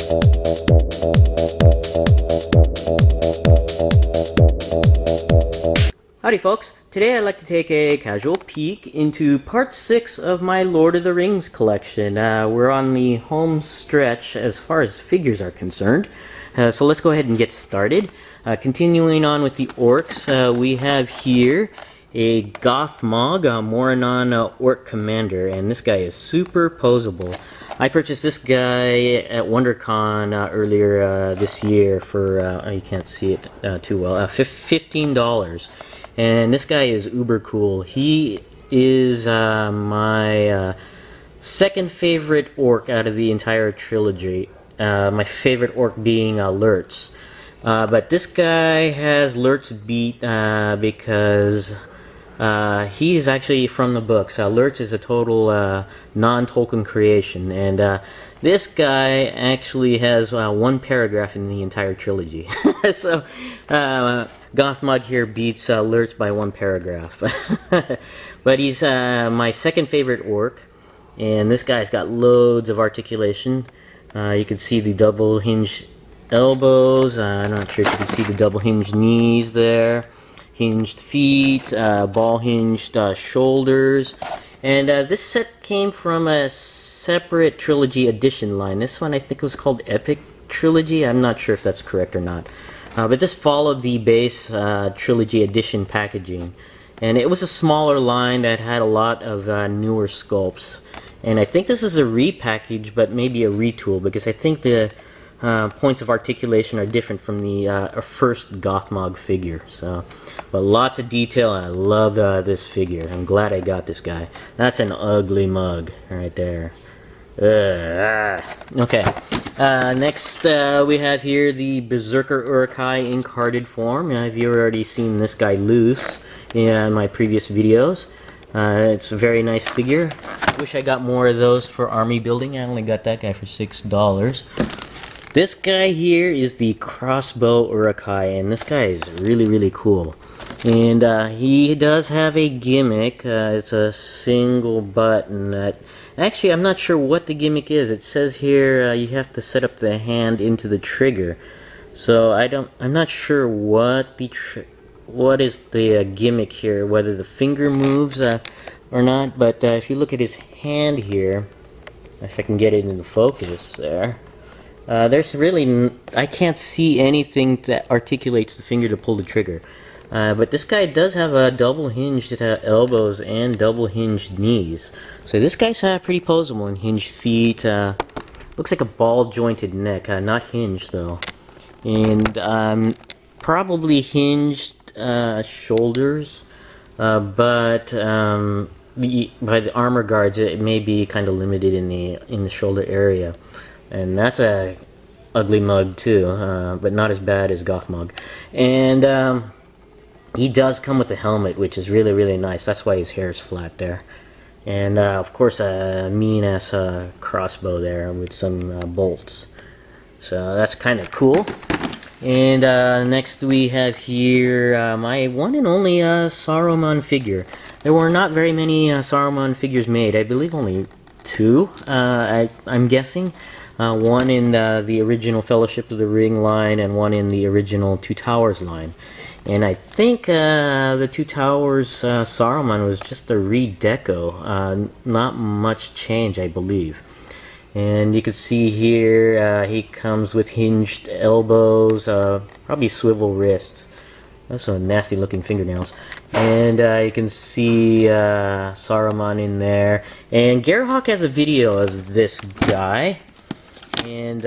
Howdy folks, today I'd like to take a casual peek into part 6 of my Lord of the Rings collection. We're on the home stretch as far as figures are concerned, so let's go ahead and get started. Continuing on with the orcs, we have here a Gothmog, Moranon Orc Commander, and this guy is super posable. I purchased this guy at WonderCon earlier this year for, you can't see it too well, $15. And this guy is uber cool. He is my second favorite orc out of the entire trilogy. My favorite orc being Lurtz. But this guy has Lurtz beat because he's actually from the books. Lurtz is a total non-Tolkien creation. And this guy actually has one paragraph in the entire trilogy. So Gothmog here beats Lurtz by one paragraph. But he's my second favorite orc, and this guy's got loads of articulation. You can see the double hinged elbows. I'm not sure if you can see the double hinged knees there. Hinged feet, ball hinged shoulders. And this set came from a separate trilogy edition line. This one I think was called Epic Trilogy. I'm not sure if that's correct or not. But this followed the base trilogy edition packaging, and it was a smaller line that had a lot of newer sculpts. And I think this is a repackage, but maybe a retool, because I think the points of articulation are different from the first Gothmog figure. So, but lots of detail. I love this figure. I'm glad I got this guy. That's an ugly mug right there. Okay. Next we have here the Berserker Ooookay in carded form. I've already seen this guy loose in my previous videos. It's a very nice figure. Wish I got more of those for army building. I only got that guy for $6. This guy here is the Crossbow Ooookay, and this guy is really cool. And he does have a gimmick. It's a single button that... Actually, I'm not sure what the gimmick is. It says here you have to set up the hand into the trigger. So I'm not sure what is the gimmick here, whether the finger moves or not. But if you look at his hand here, if I can get it into focus there, there's really I can't see anything that articulates the finger to pull the trigger. But this guy does have a double hinged elbows and double hinged knees. So this guy's pretty posable, and hinged feet. Looks like a ball jointed neck, not hinged though. And probably hinged shoulders, but by the armor guards it may be kind of limited in the shoulder area. And that's a ugly mug too, but not as bad as Gothmog. And he does come with a helmet, which is really nice. That's why his hair is flat there. And of course a mean-ass crossbow there with some bolts. So that's kind of cool. And next we have here my one and only Saruman figure. There were not very many Saruman figures made. I believe only 2, I'm guessing. One in the original Fellowship of the Ring line, and one in the original Two Towers line. And I think the Two Towers Saruman was just a redeco, not much change, I believe. And you can see here he comes with hinged elbows, probably swivel wrists. That's some nasty looking fingernails. And you can see Saruman in there. And Garahawk has a video of this guy. And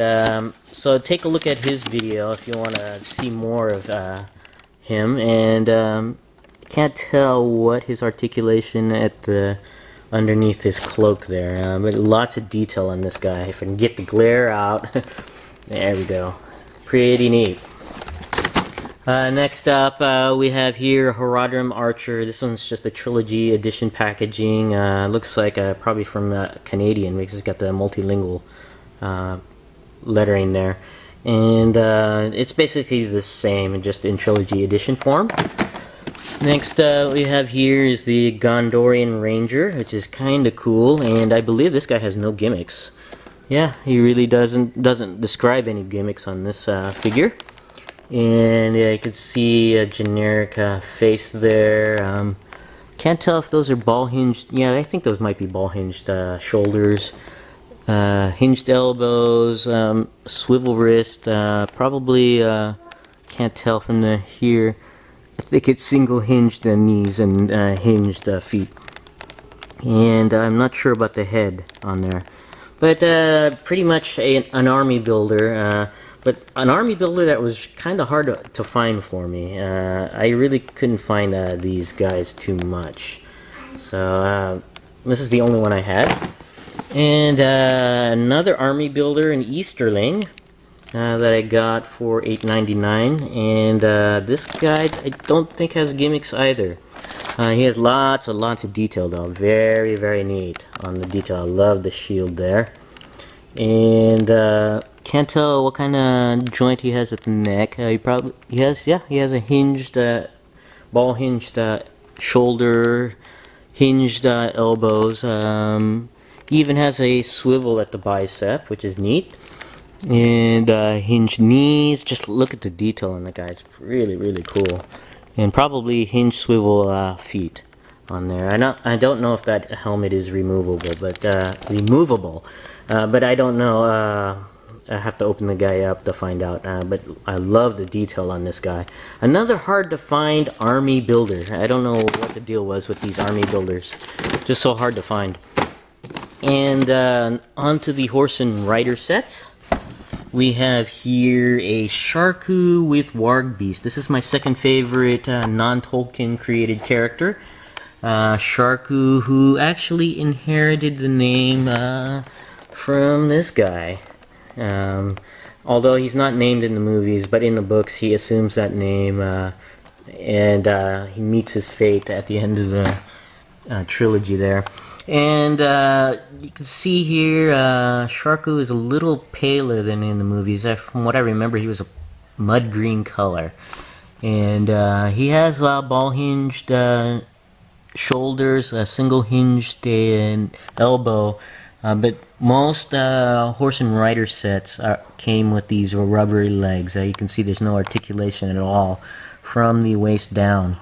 so take a look at his video if you want to see more of him. And can't tell what his articulation at the underneath his cloak there, but lots of detail on this guy. If I can get the glare out, there we go. Pretty neat. Next up we have here Horadrim Archer. This one's just a trilogy edition packaging. Looks like probably from Canadian, because it's got the multilingual lettering there. And it's basically the same, just in trilogy edition form. Next we have here is the Gondorian Ranger, which is kind of cool, and I believe this guy has no gimmicks. yeah, he really doesn't describe any gimmicks on this figure. And yeah, you can see a generic face there. Can't tell if those are ball hinged. Yeah, I think those might be ball hinged shoulders. Hinged elbows, swivel wrist, probably can't tell from the here. I think it's single hinged knees and hinged feet. And I'm not sure about the head on there. But pretty much an army builder. But an army builder that was kind of hard to find for me. I really couldn't find these guys too much. So this is the only one I had. And another army builder, an Easterling, that I got for $8.99. And this guy I don't think has gimmicks either. He has lots and lots of detail though. Very, very neat on the detail. I love the shield there. And can't tell what kind of joint he has at the neck. He has a hinged, ball hinged shoulder, hinged elbows. He even has a swivel at the bicep, which is neat. And hinged knees. Just look at the detail on the guy. It's really, really cool. And probably hinged swivel feet on there. I don't know if that helmet is removable, but but I don't know. I have to open the guy up to find out. But I love the detail on this guy. Another hard to find army builder. I don't know what the deal was with these army builders. Just so hard to find. And onto the horse and rider sets. We have here a Sharku with Warg Beast. This is my second favorite non-Tolkien created character. Sharku, who actually inherited the name from this guy. Although he's not named in the movies, but in the books he assumes that name, and he meets his fate at the end of the trilogy there. And you can see here, Sharku is a little paler than in the movies. From what I remember, he was a mud green color. And he has ball hinged shoulders, a single hinged elbow. But most horse and rider sets came with these rubbery legs. You can see there's no articulation at all from the waist down.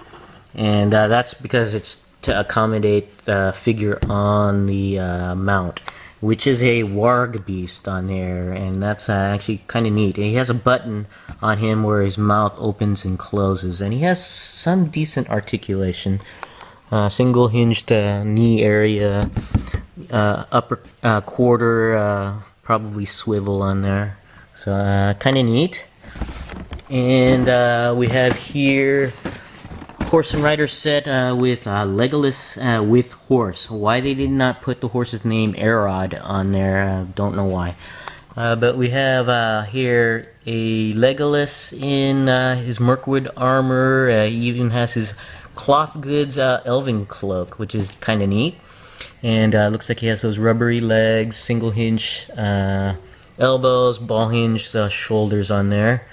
And that's because it's to accommodate the figure on the mount, which is a Warg Beast on there, and that's actually kind of neat. And he has a button on him where his mouth opens and closes, and he has some decent articulation. Single hinged knee area, upper quarter, probably swivel on there, so kind of neat. And we have here horse and rider set with Legolas with horse. Why they did not put the horse's name Arod on there, don't know why. But we have here a Legolas in his Mirkwood armor. He even has his cloth goods elven cloak, which is kind of neat. And looks like he has those rubbery legs, single hinge elbows, ball hinge shoulders on there.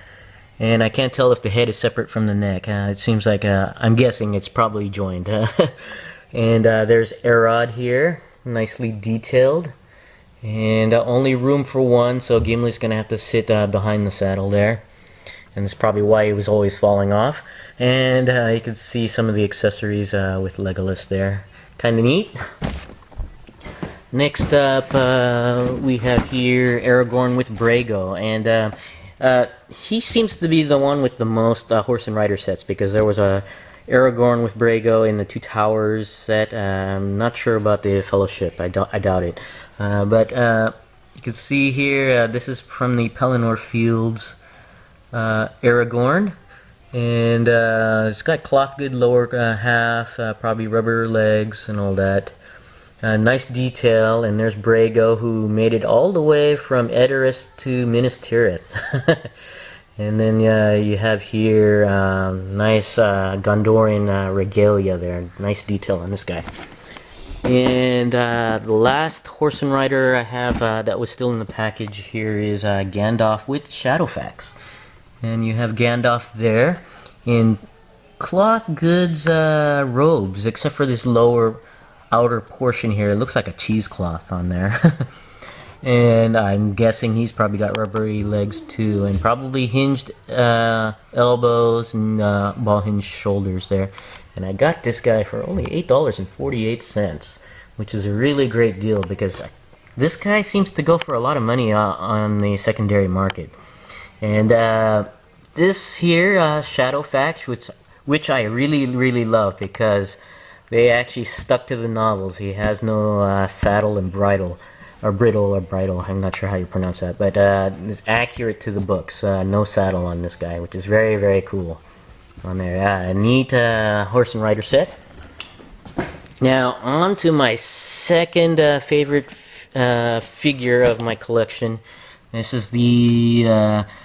And I can't tell if the head is separate from the neck. It seems like, I'm guessing it's probably joined. And there's Arod here, nicely detailed. And only room for one, so Gimli's going to have to sit behind the saddle there. And that's probably why he was always falling off. And you can see some of the accessories with Legolas there. Kind of neat. Next up, we have here Aragorn with Brago. And he seems to be the one with the most horse and rider sets, because there was a Aragorn with Brago in the Two Towers set. I'm not sure about the Fellowship. I doubt it. But you can see here, this is from the Pelennor Fields Aragorn. And it's got cloth good lower half, probably rubber legs and all that. Nice detail, and there's Brago, who made it all the way from Edoras to Minas Tirith. And then you have here nice Gondorian regalia there. Nice detail on this guy. And the last horse and rider I have that was still in the package here is Gandalf with Shadowfax. And you have Gandalf there in cloth goods robes, except for this lower outer portion here. It looks like a cheesecloth on there. And I'm guessing he's probably got rubbery legs too, and probably hinged elbows and ball hinged shoulders there. And I got this guy for only $8.48, which is a really great deal because this guy seems to go for a lot of money on the secondary market. And this here, Shadowfax, which I really love because they actually stuck to the novels. He has no saddle and bridle, or bridle or bridle, I'm not sure how you pronounce that, but it's accurate to the books. No saddle on this guy, which is very cool on there. A neat horse and rider set. Now on to my second favorite figure of my collection. This is the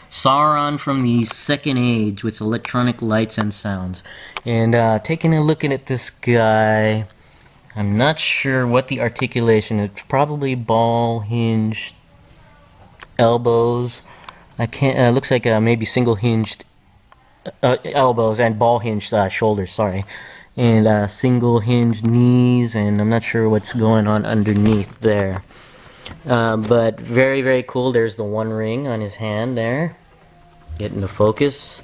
Sauron from the Second Age with electronic lights and sounds. And taking a look at this guy, I'm not sure what the articulation is. It's probably ball hinged elbows. I can't. Looks like maybe single hinged elbows and ball hinged shoulders. Sorry, and single hinged knees. And I'm not sure what's going on underneath there. But very cool. There's the one ring on his hand there, getting the focus,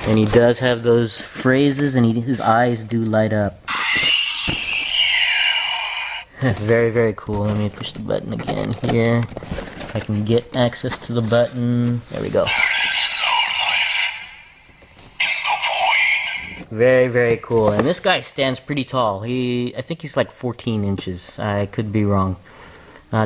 and he does have those phrases, and his eyes do light up. Very cool. Let me push the button again here. If I can get access to the button. There we go. Very cool. And this guy stands pretty tall. I think he's like 14 inches. I could be wrong.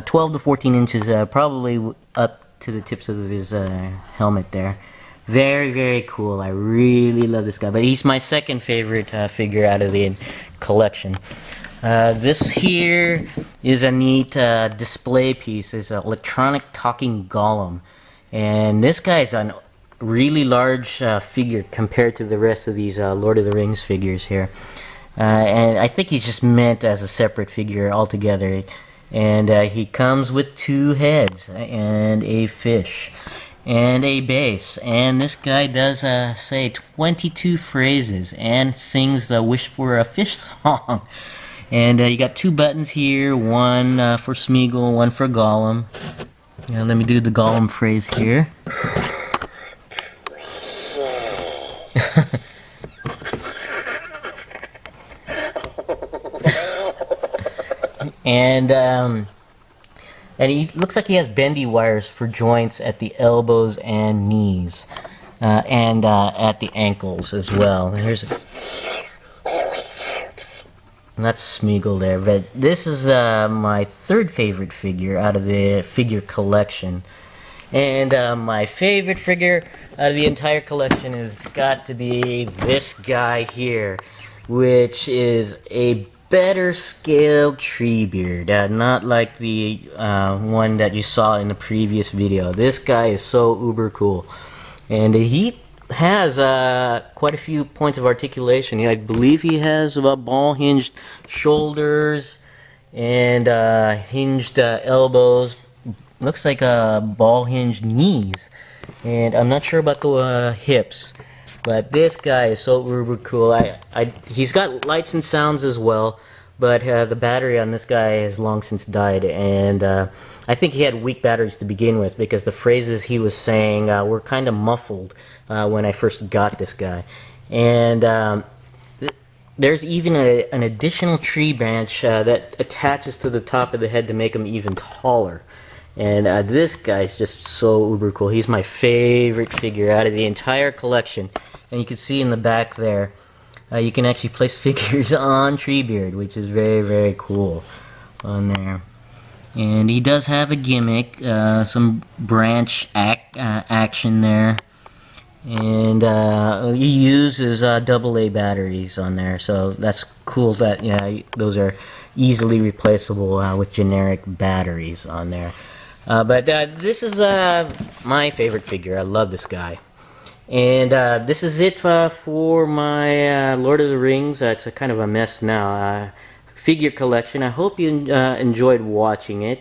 12 to 14 inches, probably up to the tips of his helmet there. Very cool. I really love this guy. But he's my second favorite figure out of the collection. This here is a neat display piece. It's an electronic talking golem. And this guy's a really large figure compared to the rest of these Lord of the Rings figures here. And I think he's just meant as a separate figure altogether. And he comes with 2 heads and a fish and a bass. And this guy does say 22 phrases and sings the Wish for a Fish song. And you got 2 buttons here, one for Smeagol, one for Gollum. Now let me do the Gollum phrase here. And he looks like he has bendy wires for joints at the elbows and knees, and at the ankles as well. And that's Smeagol there. But this is my third favorite figure out of the figure collection. And my favorite figure out of the entire collection has got to be this guy here, which is a better scaled Treebeard, not like the one that you saw in the previous video. This guy is so uber cool, and he has quite a few points of articulation. I believe he has about ball hinged shoulders and hinged elbows. Looks like ball hinged knees, and I'm not sure about the hips. But this guy is so uber cool. He's got lights and sounds as well, but the battery on this guy has long since died, and I think he had weak batteries to begin with because the phrases he was saying were kind of muffled when I first got this guy. And there's even an additional tree branch that attaches to the top of the head to make him even taller. And this guy's just so uber cool. He's my favorite figure out of the entire collection. And you can see in the back there, you can actually place figures on Treebeard, which is very cool on there. And he does have a gimmick, some branch action there. And he uses AA batteries on there, so that's cool that those are easily replaceable with generic batteries on there. But this is my favorite figure. I love this guy. And this is it for my Lord of the Rings. It's a kind of a mess now. Figure collection. I hope you enjoyed watching it.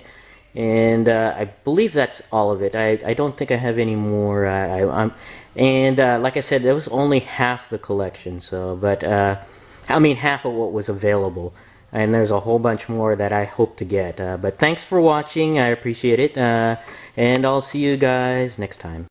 And I believe that's all of it. I don't think I have any more. And like I said, that was only half the collection. So, but I mean half of what was available. and there's a whole bunch more that I hope to get. But thanks for watching. I appreciate it. And I'll see you guys next time.